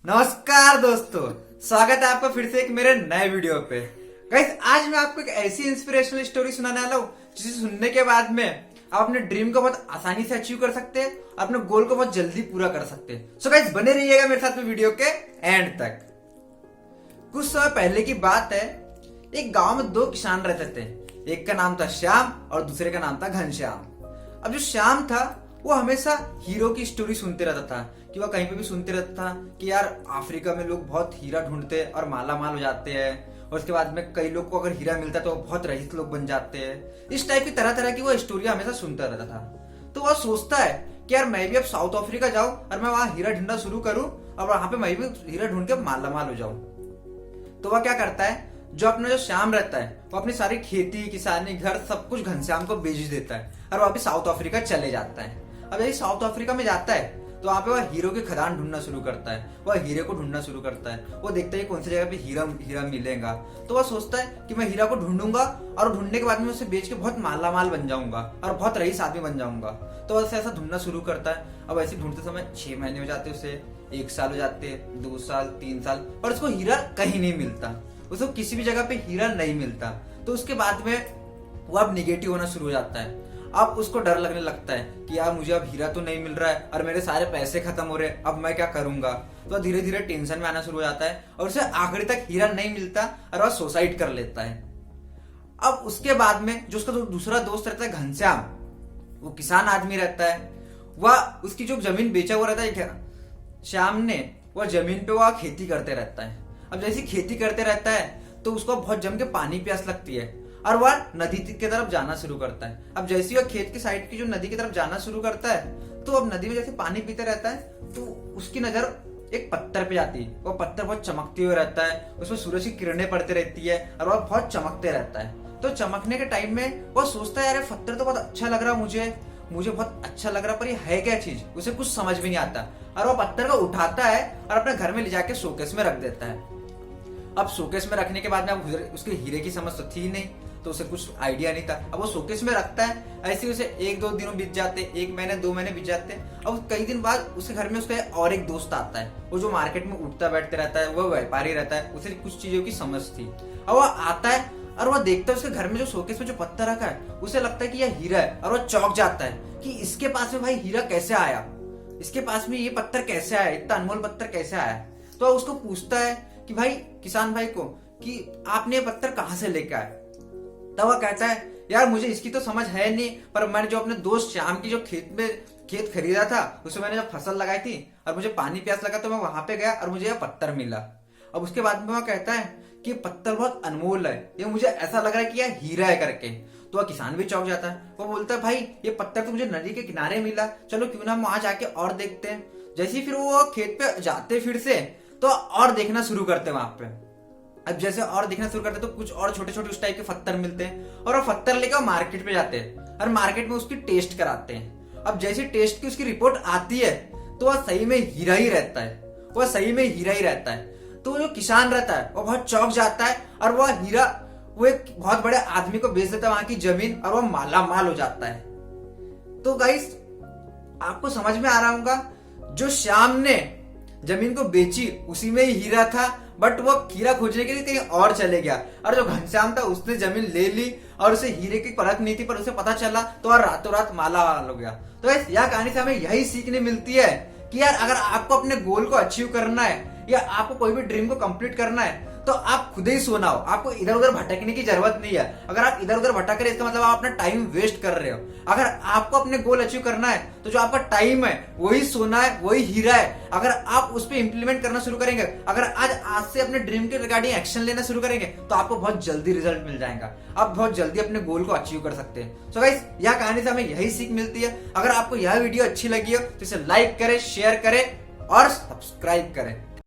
नमस्कार दोस्तों, स्वागत है आपका फिर से एक मेरे नए वीडियो पे। गाइस, आज मैं आपको एक ऐसी इंस्पिरेशनल स्टोरी सुनाने वाला हूँ जिसे सुनने के बाद में आप अपने ड्रीम को बहुत आसानी से अचीव कर सकते हैं और अपने गोल को बहुत जल्दी पूरा कर सकते हैं। सो गाइस, बने रहिएगा मेरे साथ में वीडियो के एंड तक। कुछ समय पहले की बात है, एक गांव में दो किसान रहते थे। एक का नाम था श्याम और दूसरे का नाम था घनश्याम। अब जो श्याम था वो हमेशा हीरो की स्टोरी सुनते रहता था कि वह कहीं पे भी सुनते रहता था कि यार अफ्रीका में लोग बहुत हीरा ढूंढते हैं और माला माल हो जाते हैं, और उसके बाद में कई लोग को अगर हीरा मिलता है तो वो बहुत रईस लोग बन जाते हैं। इस टाइप की तरह तरह की वो स्टोरी हमेशा सुनता रहता था। तो वह सोचता है कि यार मैं भी अब साउथ अफ्रीका जाऊं और मैं वहां हीरा ढूंढना शुरू करूं और वहां पे मैं भी हीरा ढूंढ के माला माल हो जाऊं। तो वह क्या करता है, जो अपना जो श्याम रहता है वो अपनी सारी खेती किसानी घर सब कुछ घनश्याम को बेच देता है और वापिस साउथ अफ्रीका चले जाता है। अब यही साउथ अफ्रीका में जाता है तो वहां पे वह हीरो की खदान ढूंढना शुरू करता है। वह हीरे को ढूंढना शुरू करता है। वो देखता है कौन सी जगह पे हीरा मिलेगा। तो वह सोचता है कि मैं हीरा को ढूंढूंगा और ढूंढने के बाद में उसे बेच के बहुत माला माल बन जाऊंगा और बहुत रईस आदमी बन जाऊंगा। तो वैसे ऐसा ढूंढना शुरू करता है। अब ऐसे ढूंढते समय 6 महीने हो जाते, उसे 1 साल हो जाते, 2 साल 3 साल, और उसको हीरा कहीं नहीं मिलता। उसको किसी भी जगह पे हीरा नहीं मिलता। तो उसके बाद में वो अब निगेटिव होना शुरू हो जाता है। अब उसको डर लगने लगता है कि यार मुझे अब हीरा तो नहीं मिल रहा है और मेरे सारे पैसे खत्म हो रहे, अब मैं क्या करूंगा। तो धीरे धीरे टेंशन में आना शुरू हो जाता है और उसे आखिरी तक हीरा नहीं मिलता और वह सुसाइड कर लेता है। अब उसके बाद में जो उसका दूसरा दोस्त रहता है घनश्याम, वो किसान आदमी रहता है। वह उसकी जो जमीन बेचा हुआ रहता है श्याम ने, वह जमीन पे वह खेती करते रहता है। अब जैसे खेती करते रहता है तो उसको बहुत जम के पानी प्यास लगती है और वह नदी की तरफ जाना शुरू करता है। अब जैसे वह खेत के साइड की जो नदी की तरफ जाना शुरू करता है तो अब नदी में जैसे पानी पीते रहता है तो उसकी नजर एक पत्थर पे जाती है। वो पत्थर बहुत चमकते हुए रहता है, उसमें सूरज की किरणें पड़ती रहती है और वह बहुत चमकते रहता है। तो चमकने के टाइम में वो सोचता है यार पत्थर तो बहुत अच्छा लग रहा है, मुझे बहुत अच्छा लग रहा, पर ये है क्या चीज, उसे कुछ समझ में नहीं आता। और वो पत्थर को उठाता है और अपने घर में ले जाके शोकेस में रख देता है। अब शोकेस में रखने के बाद में अब उसके हीरे की समझ तो थी नहीं, तो उसे कुछ आइडिया नहीं था। अब वो शोकेस में रखता है, ऐसे उसे 1-2 दिनों बीत जाते, 1 महीने 2 महीने बीत जाते। अब कई दिन बाद उसके घर में उसका और एक दोस्त आता है, वो जो मार्केट में उठता बैठते रहता है, वो व्यापारी रहता है, उसे कुछ चीजों की समझ थी। अब वो आता है और वह देखता है उसके घर में जो शोकेस में जो पत्थर रखा है, उसे लगता है कि यह हीरा है और वह चौंक जाता है कि इसके पास में भाई हीरा कैसे आया, इसके पास में ये पत्थर कैसे आया, इतना अनमोल पत्थर कैसे आया। तो उसको पूछता है कि भाई किसान भाई को कि आपने ये पत्थर कहाँ से लेकर आए। तब वह कहता है यार मुझे इसकी तो समझ है नहीं, पर मैंने जो अपने दोस्त श्याम की जो खेत खरीदा था उसमें मैंने जब फसल लगाई थी और मुझे पानी प्यास लगा तो मैं वहां पे गया और मुझे यह पत्थर मिला। अब उसके बाद में वह कहता है कि पत्थर बहुत अनमोल है, ये मुझे ऐसा लग रहा है कि यह हीरा है करके। तो वह किसान भी चौंक जाता है। वो बोलता है भाई ये पत्थर तो मुझे नदी के किनारे मिला, चलो क्यों ना हम वहां जाके और देखते हैं। जैसे ही फिर वो खेत पे जाते फिर से तो और देखना शुरू करते वहां पे। अब जैसे और देखना शुरू करते तो कुछ और छोटे छोटे उस टाइप के पत्थर मिलते हैं और वो पत्थर लेकर मार्केट पे जाते हैं और मार्केट में उसकी टेस्ट कराते हैं। अब जैसे टेस्ट की उसकी रिपोर्ट आती है तो वह सही में हीरा ही रहता है, वह सही में हीरा ही रहता है। तो जो किसान रहता है वो बहुत चौंक जाता है और वह हीरा वो एक बहुत बड़े आदमी को बेच देता है वहां की जमीन और वह माला माल हो जाता है। तो गाइस, आपको समझ में आ रहा होगा, जो श्याम ने जमीन को बेची उसी में ही हीरा था, बट वो हीरा खोजने के लिए कहीं और चले गया। और जो घनश्याम था उसने जमीन ले ली और उसे हीरे की परख नहीं थी, पर उसे पता चला तो और रातों रात माला माल हो गया। तो यह कहानी से हमें यही सीखने मिलती है कि यार अगर आपको अपने गोल को अचीव करना है या आपको कोई भी ड्रीम को कंप्लीट करना है तो आप खुद ही सोना हो, आपको इधर उधर भटकने की जरूरत नहीं है। अगर आप इधर उधर भटक रहे इसका मतलब आप अपना टाइम वेस्ट कर रहे हो। अगर आपको अपने गोल अचीव करना है तो जो आपका टाइम है वही सोना है, वही हीरा है। अगर आप उस पर इंप्लीमेंट करना शुरू करेंगे, अगर आज से अपने ड्रीम के रिगार्डिंग एक्शन लेना शुरू करेंगे तो आपको बहुत जल्दी रिजल्ट मिल जाएगा, आप बहुत जल्दी अपने गोल को अचीव कर सकते हैं। सो गाइस, यह कहानी से हमें यही सीख मिलती है। अगर आपको यह वीडियो अच्छी लगी हो तो इसे लाइक करें, शेयर करें और सब्सक्राइब करें।